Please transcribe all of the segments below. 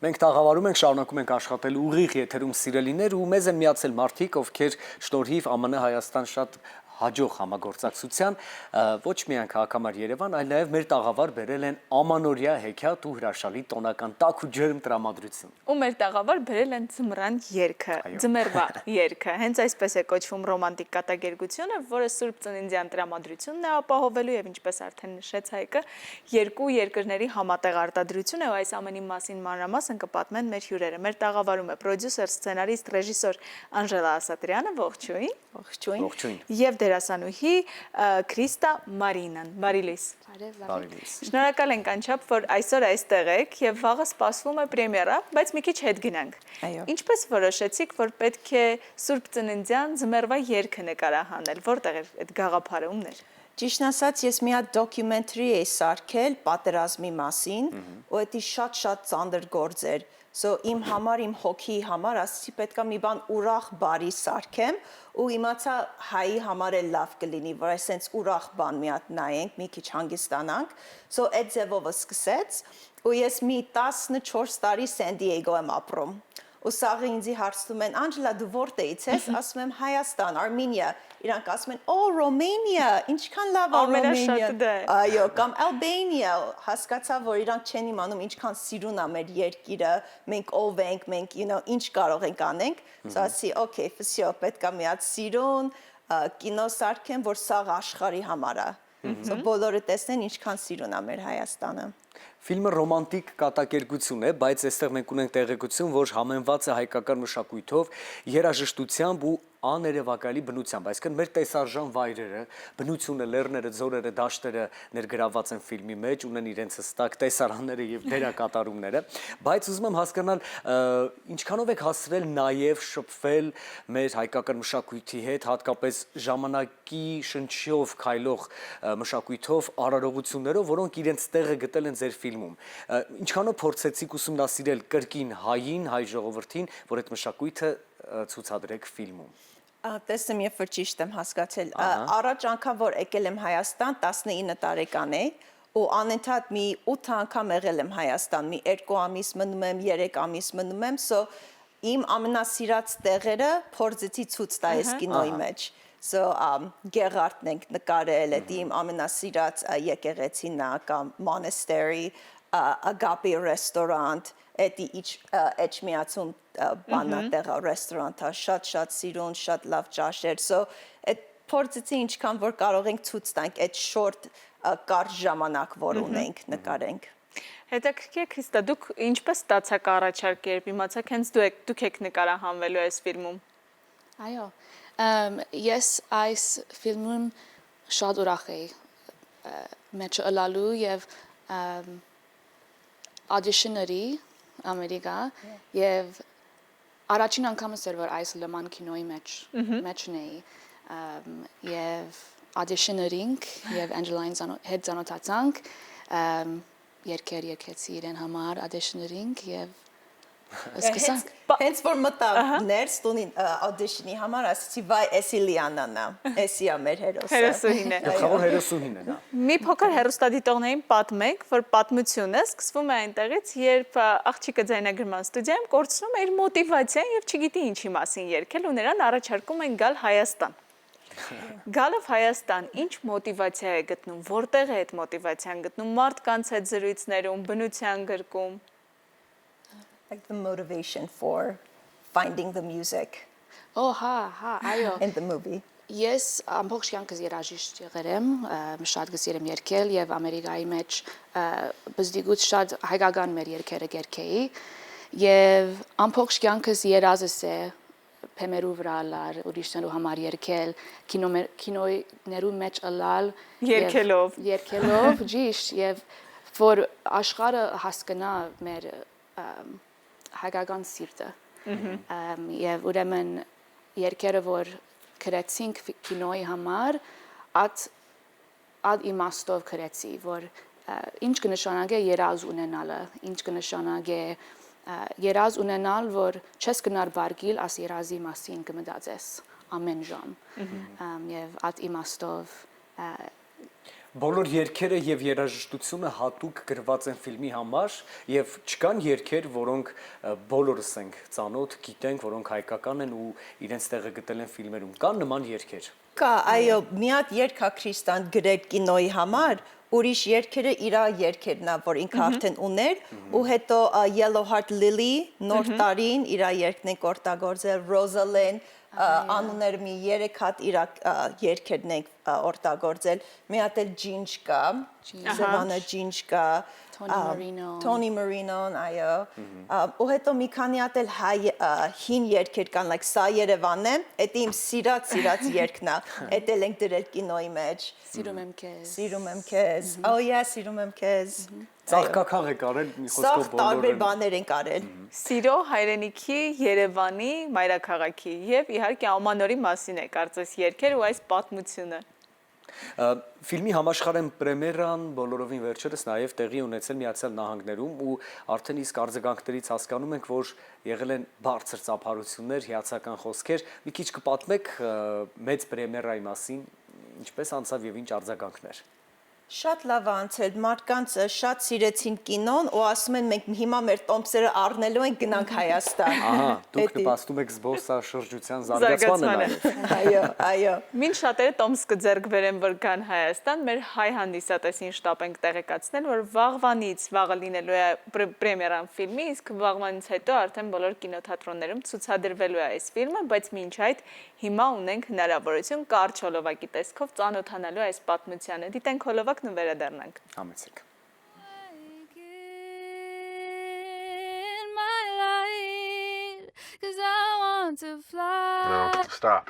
Մենք տաղավարում ենք, շարունակում ենք աշխատել ուղիղ եթերում սիրելիներ ու մեզ են միացել մարդիկ, ովքեր շնորհիվ ԱՄՆ Հայաստան շատ հաջող համագործակցության ոչ միայն քաղաքամար Երևան, այլ նաև մեր տաղավար բերել են ամանորյա հեքիաթ ու հրաշալի տոնական տաք ու ջերմ տրամադրություն։ Ու մեր տաղավար բերել են ձմռան երգը, ձմեռվա երգը, հենց այսպես է կոչվում ռոմանտիկ կատակերգությունը, որը Սուրբ Ծննդյան տրամադրությունն է ապահովելու եւ ինչպես արդեն նշեց Հայկը, երկու երկրների համատեղ արտադրություն է ու այս ամենի մասին մանրամասն կպատմեն մեր հյուրերը։ Մեր տաղավարում է պրոդյուսեր, սցենարիստ, ռեժիսոր Անժելա Ասատրյանը, ողջույն, Ողջույն։ Եվ դերասանուհի Քրիստա Մարինան, բարի լույս։ Շնորհակալ ենք անչափ, որ այսօր այստեղ եք եւ վաղը սպասվում է պրեմիերա, բայց մի քիչ հետ գնանք։ Ինչպես որոշեցիք, որ պետք է Սուրբ Ծննդյան ձմեռվա երգը նկարահանել, որտեղ է այդ գաղափարը ումներ։ Ճիշտն ասած, ես մի հատ դոկումենտարի էի սարքել պատերազմի մասին, ու դա շատ ծանր գործ էր։ So իմ համար, իմ հոգի համար, ասեցի պետքա մի բան ուրախ բարի սարքեմ, ու իմացա հայի համար էլ լավ կլինի, որ այսենց ուրախ բան մի հատ նայենք, մի քիչ հանգստանանք։ So այդ ձևով սկսեց, ու ես մի 14 տարի Սան Դիեգո եմ ապրում։ Ու սաղը ինձի հարցնում են, Անջելա, դու որտեղից ես, ասում եմ Հայաստան, Արմենիա, իրանք ասում են, Ռոմենիա, ինչքան լավ է Ռոմենիան, այո, կամ Ալբանիա, հասկացա, որ իրանք չեն իմանում ինչքան սիրուն է մեր երկիրը, մենք ով ենք, մենք, ինչ կարող ենք անենք, ասացի, օքեյ, վсё, պետք է մի հատ սիրուն կինո սարքեմ, որ սաղ աշխարհի համար է, բոլորը տեսնեն ինչքան սիրուն է մեր Հայաստանը։ Ֆիլմը ռոմանտիկ կատակերգություն է, բայց այստեղ մենք ունենք տեղեկություն, որ համեմված է հայկական մշակույթով, երաժշտությամբ ու աներևակայալի բնությամբ, այսինքն մեր տեսարժան վայրերը, բնությունը, լեռները, ձորերը, դաշտերը ներգրավված են ֆիլմի մեջ, ունեն իրենց հստակ տեսարանները եւ դերակատարումները, բայց ուզում եմ հասկանալ, ինչքանով եք հասցրել նաեւ շփվել մեր հայկական մշակույթի հետ, հատկապես ժամանակի շնչով քայլող մշակույթով, արարողություններով, որոնք իրենց տեղը գտել են ձեր ֆիլմում։ Ինչքանով փորձեցիք ուսումնասիրել կրկին հային, հայ ժողովրդին, որ այդ մշակույթը ցուցադրեք ֆիլմում։ Տեսնեմ, երբ որ ճիշտ եմ հասկացել, առաջ անգամ, որ եկել եմ Հայաստան, 19 տարեկան էի, ու անընդհատ մի 8 անգամ եղել եմ Հայաստան, մի 2 ամիս մնում եմ, 3 ամիս մնում եմ, so իմ ամենասիրած տեղերը փորձեցի ցույց տալ կինոյի մեջ։ So Գեղարդն ենք նկարել, դա իմ ամենասիրած եկեղեցին է, կամ monastery, Agape restaurant, դա Էջմիածուն բանատեղա ռեստորանտա, շատ սիրուն, շատ լավ ճաշեր, so այդ փորձեցի ինչքան որ կարող ենք ցույց տանք այդ շորտ կարճ ժամանակ, որ ունենք, նկարենք։ Հետաքրքիր Քրիստա, դուք ինչպես ստացաք առաջարկ, երբ իմացաք հենց դուք եք նկարահանվելու այս ֆիլմում։ Այո, ես այս ֆիլմում շատ ուրախ էի մեջը ըլալու եւ audition-ների Ամերիկա եւ առաջին անգամս էր որ այս լման կինոյի մեջն էի եւ audition-երինք եւ Angeline հետ ծանոթացանք երկեցի իրեն համար audition-երինք եւ սկսանք հենց որ մտա ներս տունին audition-ի համար ասացի վայ էսի Լիանան է, էսի է մեր հերոսը։ Հերոսուհին է։ Գլխավոր հերոսուհին է նա։ Մի փոքր հերոստատիտողներին պատմենք, որ պատմությունը սկսվում է այնտեղից, երբ աղջիկը ձայնագրման ստուդիայում կորցնում է իր մոտիվացիան եւ չգիտի ինչի մասին երգել ու նրան առաջարկում են գալ Հայաստան։ Գալով Հայաստան, ինչ մոտիվացիա է գտնում, որտեղ է այդ մոտիվացիան գտնում, մարդկանց հետ զրույցներում, բնության գրկում։ Like the motivation for finding the music. Այո։ In the movie. Ես ամբողջ կյանքս երաժիշտ եղել եմ, շատ գսիրեմ երգել եւ Ամերիկայի մեջ բզդիգուց շատ հայկական մեր երգերը երգեի եւ ամբողջ կյանքս երազս է փեմերու վրա լար ուրիշներու համար երգել, կինոներու մեջ ըլալ երգելով ճիշտ եւ որ աշխարհը հասկանա մեր հայկական սիրտը եւ ուրեմն երգերը որ գրեցինք կինոյի համար ad իմաստով գրեցի որ ինչ կնշանակե երազ ունենալը ինչ կնշանակե երազ ունենալ որ չես գնար բարգիլ աս երազի մասին կմտածես ամեն ժամ եւ ad իմաստով Բոլոր երգերը եւ երաժշտությունը հատուկ գրված են ֆիլմի համար եւ չկան երգեր, որոնք բոլորս ենք ծանոթ, գիտենք, որոնք հայկական են ու իրենց տեղը գտել են ֆիլմերում։ Կան նման երգեր։ Կա, այո, մի հատ երգ է Քրիստան գրել կինոյի համար, ուրիշ երգերը իր երգերն է, որ ինքը արդեն ուներ, ու հետո Yellow Heart Lily նոր տարին իր երգն ենք օգտագործել, Rosalind անուններ մի 3 հատ իր երգերն ենք օգտագործել, մի հատ էլ Ginge կա, Savannah Ginge կա, Tony Marino-ն, այո, ու հետո մի քանի հատ էլ հին երգեր կան, like Սա Երևանն է, դա իմ սիրած երգն է, դա էլ ենք դրել կինոյի մեջ։ Սիրում եմ քեզ։ Սիրում եմ քեզ։ Oh yeah, սիրում եմ քեզ։ Ծաղկակաղ եք արել, մի խոսքով Սաղ տարբեր բաներ ենք արել։ Սիրո հայրենիքի Երևանի մայրաքաղաքի եւ իհարկե Ամանորի մասին է կարծես երգեր ու այս պատմությունը։ Ֆիլմի համաշխարհային պրեմիերան բոլորովին վերջերս նաև տեղի ունեցել Միացյալ Նահանգներում ու արդեն իսկ արձագանքներից հասկանում ենք, որ եղել են բարձր ծափարություններ, հիացական խոսքեր։ Մի քիչ կպատմեք մեծ պրեմիերայի մասին, ինչպես անցավ եւ ինչ արձագանքներ։ Շատ լավ անցել, մարդկանց շատ սիրեցին կինոն ու ասում են մենք հիմա մեր տոմսերը առնելու ենք գնանք Հայաստան։ Ահա, դուք նպաստում եք զբոսաշրջության զարգացմանը նաև։ Այո, այո։ Մինչ շատերը տոմս կձեռք բերեն, որ գան Հայաստան, մեր հայ հանդիսատեսին շտապ ենք տեղեկացնել, որ վաղվանից վաղը լինելու է պրեմիերան ֆիլմի, իսկ վաղվանից հետո արդեն բոլոր կինոթատրոններում ցուցադրվելու է այս ֆիլմը, բայց մինչ այդ հիմա ունենք հնարավորություն կարճ հոլովակի տեսքով ծանոթանալու այս պատմությանը։ Դիտենք հոլովակն ու վերադառնանք։ Համեցեք։ No, stop.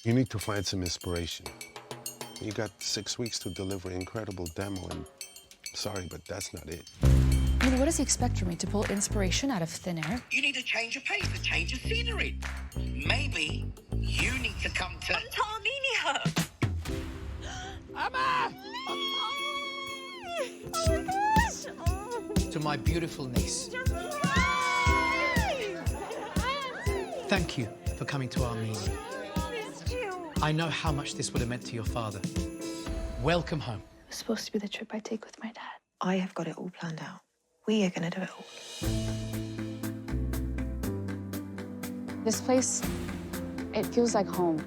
You need to find some inspiration. You got 6 weeks to deliver an incredible demo, and sorry, but that's not it. I mean, what does he expect from me? To pull inspiration out of thin air? You need a change of pace, a change of scenery. Maybe you need to come to Armenia. To my beautiful niece. Thank you for coming to Armenia. I know how much this would have meant to your father. Welcome home. It was supposed to be the trip I take with my dad. I have got it all planned out. We are going to do it all. This place, it feels like home.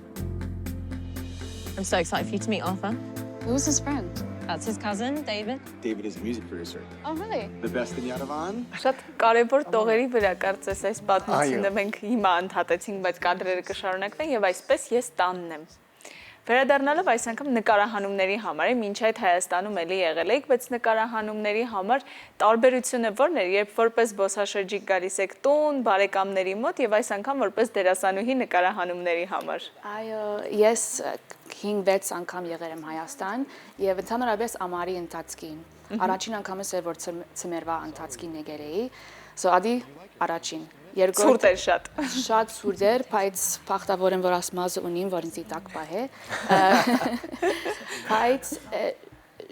I'm so excited for you to meet Arthur. Who's his friend? That's his cousin, David. David is a music producer. Oh, really? The best in Yerevan. Շատ կարևոր տողերի վրա կարծես այս պատմությունը մենք հիմա ընդհատեցինք, բայց կադրերը կշարունակվեն եւ այսպես ես տանն եմ։ Վերադառնալով այս անգամ նկարահանումների համար է, մինչ այդ Հայաստանում էլի եղել եք, բայց նկարահանումների համար տարբերությունը ո՞րն էր, երբ որպես զբոսաշրջիկ գալիս եք տուն, բարեկամների մոտ եւ այս անգամ որպես դերասանուհի նկարահանումների համար։ Այո, ես 5-6 անգամ եղել եմ Հայաստան եւ ընդհանրապես ամառի ընթացքին։ Առաջին անգամս էր որ ծմերվա ընթացքին եկել էի, so ադի առաջին Ցուրտ էր շատ։ Շատ ցուրտ էր, բայց փախտավոր եմ որ ասմազը ունիմ, որ ինձ տակ պահե։ Բայց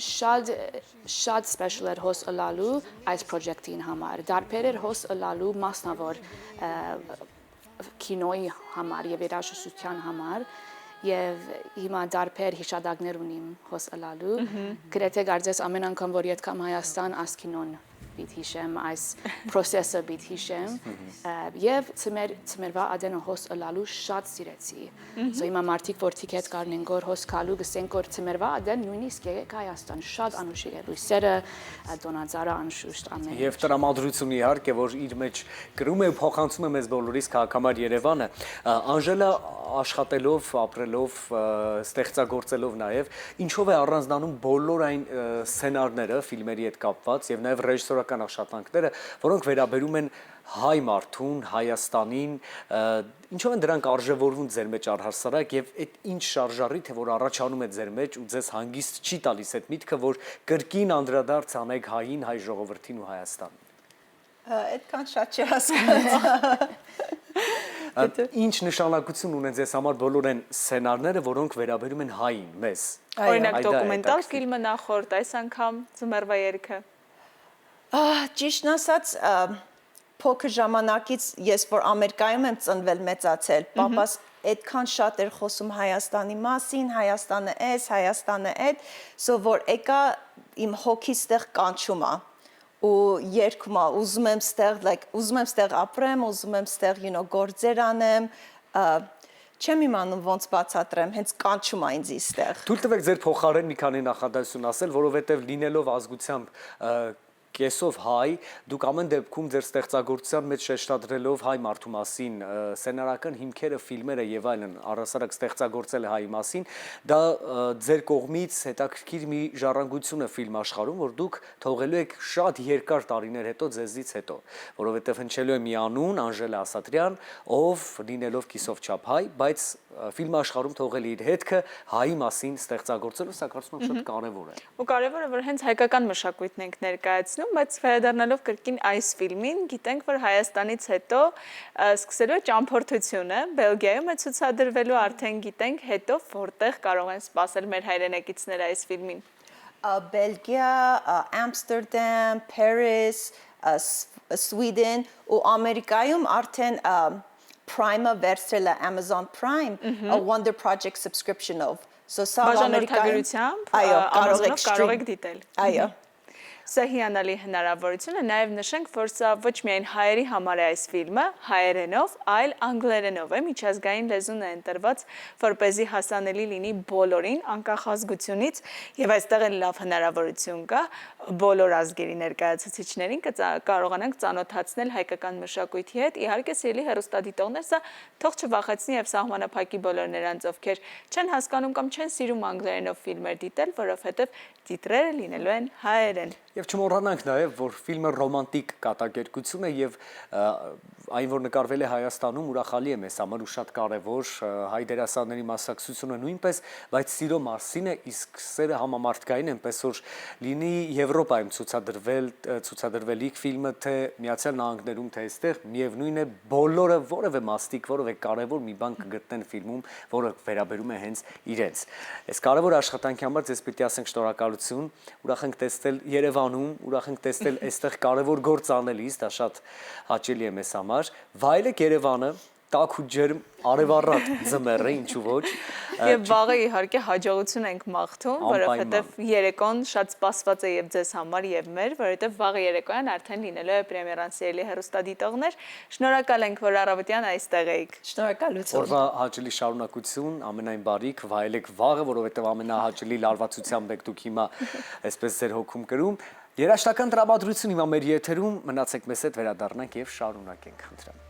շատ special էր հոս ըլալու այս project-ին համար։ Դարբեր էր հոս ըլալու մասնավոր կինոյի համար եւ երաժշտության համար եւ հիմա դարբեր հիշադակներ ունիմ հոս ըլալու։ Գրեթե կարծես ամեն անգամ որ յետքամ Հայաստան աս կինոն բիտ հիշեմ, այս process-ը բիտ հիշեմ եւ ծմերվա ադենը հոս ըլալու շատ սիրեցի։ So հիմա մարդիկ որ թիքետ կառնեն գոր հոս կալու գսենք որ ծմերվա ադեն նույնիսկ եկեք Հայաստան շատ անուշիկ է լույսերը դոնաձարը անշուշտ ամեն։ Եվ տրամադրությունը իհարկե որ իր մեջ գրում է ու փոխանցում է մեզ բոլորիս քաղաքամար Երևանը, Անժելա աշխատելով, ապրելով, ստեղծագործելով նաև ինչով է առանձնանում բոլոր այն սցենարները ֆիլմերի հետ կապված եւ նաև ռեժիսորական աշխատանքները, որոնք վերաբերում են հայ մարդուն, Հայաստանին, ինչով են դրանք արժևորվում ձեր մեջ առհասարակ եւ այդ ինչ շարժառիթ է որ առաջանում է ձեր մեջ ու ձեզ հանգիստ չի տալիս այդ միտքը որ կրկին անդրադարձ անեք հային, հայ ժողովրդին ու Հայաստանին։ Այդքան շատ չհասկացա։ Ինչ նշանակություն ունեն ձեզ համար բոլոր այն սցենարները, որոնք վերաբերում են հային, մեզ։ Օրինակ դոկումենտալ ֆիլմը նախորդ այս անգամ ծմերվա երգը։ Ճիշտն ասած, փոքր ժամանակից ես որ Ամերիկայում եմ ծնվել մեծացել, պապաս այդքան շատ էր խոսում Հայաստանի մասին, Հայաստանը էս, Հայաստանը այդ, so որ եկա իմ հոգիս տեղ կանչում է ու երկում է, ուզում եմ ստեղ ապրեմ, ուզում եմ ստեղ, գործեր անեմ, չեմ իմանում ոնց բացատրեմ, հենց կանչում է ինձ ստեղ։ Թույլ տվեք ձեր փոխարեն մի քանի նախադասություն ասել, որովհետև լինելով ազգությամբ կեսով հայ, դուք ամեն դեպքում ձեր ստեղծագործության մեջ շեշտադրելով հայ մարդու մասին, սցենարական հիմքերը, ֆիլմերը եւ այլն առհասարակ ստեղծագործել հայի մասին, դա ձեր կողմից հետաքրքիր մի ժառանգություն է ֆիլմ աշխարհում, որ դուք թողելու եք շատ երկար տարիներ հետո ձեզից հետո, որովհետեւ հնչելու է մի անուն Անժելա Ասատրյան, ով լինելով կիսով չափ հայ, բայց ֆիլմ աշխարհում թողել իր հետքը հայի մասին ստեղծագործելու, սա կարծում եմ շատ կարևոր է։ Ու կարևորը որ հենց հայկական մշակույթն ենք ներկայացնում, բայց վերադառնալով կրկին այս ֆիլմին, գիտենք որ Հայաստանից հետո սկսելու է ճամփորդությունը, Բելգիայում է ցուցադրվելու, արդեն գիտենք հետո որտեղ կարող են սպասել մեր հայրենակիցները այս ֆիլմին։ Բելգիա, Ամստերդամ, Paris, Sweden ու Ամերիկայում արդեն Prime-ը վերցրել է Amazon Prime, a Wonder Project subscription-ով։ So սա բաժանորդագրությամբ կարող եք դիտել։ Այո։ Սա հիանալի հնարավորություն է, նաև նշենք, որ սա ոչ միայն հայերի համար է այս ֆիլմը, հայերենով, այլ անգլերենով է, միջազգային լեզուն է ընտրված, որպեսզի հասանելի լինի բոլորին, անկախ ազգությունից, եւ այստեղ էլ լավ հնարավորություն կա բոլոր ազգերի ներկայացուցիչներին կարողանանք ծանոթացնել հայկական մշակույթի հետ, իհարկե սիրելի հեռուստադիտողներ, սա թող չվախեցնի եւ սահմանափակի բոլոր նրանց, ովքեր չեն հասկանում կամ չեն սիրում անգլերենով ֆիլմեր դիտել, որովհետեւ տիտրերը լինելու են հայերեն։ Եվ չմոռանանք նաև, որ ֆիլմը ռոմանտիկ կատակերգություն է եւ այն, որ նկարվել է Հայաստանում, ուրախալի է մեզ համար ու շատ կարևոր հայ դերասանների մասնակցությունը նույնպես, բայց սիրո մասին է, իսկ սերը համամարտկային այնպես որ լինի Եվրոպայում ցուցադրվելիք ֆիլմը թե Միացյալ Նահանգներում թե այստեղ, միևնույն է բոլորը որևէ մաստիկ, որևէ կարևոր մի բան կգտնեն ֆիլմում, որը վերաբերում է հենց իրենց։ Այս կարևոր աշխատանքի համար ձեզ պիտի ասենք շնորհակալություն, ուրախ ենք տեսնել Երևանում, ուրախ ենք տեսնել այստեղ կարևոր գործ անելիս, դա շատ հաճելի է մեզ համար։ Վայելեք Երևանը, տաք ու ջերմ, արևառատ ձմեռ է, ինչու ոչ։ Եվ վաղը իհարկե հաջողություն ենք մաղթում, որովհետև երեկոն շատ սպասված է եւ ձեզ համար եւ մեր, որովհետև վաղը երեկոյան արդեն լինելու է պրեմիերան սիրելի հեռուստադիտողներ։ Շնորհակալ ենք, որ առավոտյան այստեղ եք։ Շնորհակալություն։ Օրվա հաճելի շարունակություն, ամենայն բարիք, վայելեք վաղը, որովհետև ամենահաճելի լարվածությամբ եք դուք հիմա այսպես ձեր հոգում կրում։ Երաժշտական տրամադրություն հիմա մեր եթերում, մնացեք մեզ հետ, վերադառնանք եւ շարունակենք, խնդրեմ։